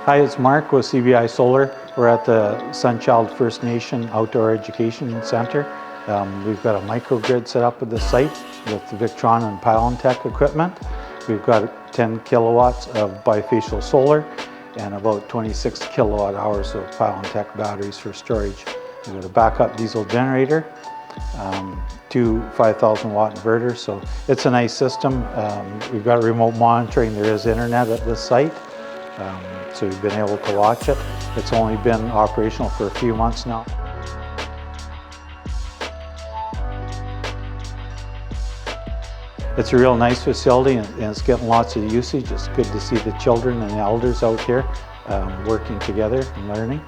Hi, it's Mark with CBI Solar. We're at the Sunchild First Nation Outdoor Education Center. We've got a microgrid set up at the site with the Victron and Pylontech equipment. We've got 10 kilowatts of bifacial solar and about 26 kilowatt hours of Pylontech batteries for storage. We've got a backup diesel generator, two 5,000 watt inverters, so it's a nice system. We've got remote monitoring. There is internet at the site. So we've been able to watch it. It's only been operational for a few months now. It's a real nice facility and it's getting lots of usage. It's good to see the children and the elders out here working together and learning.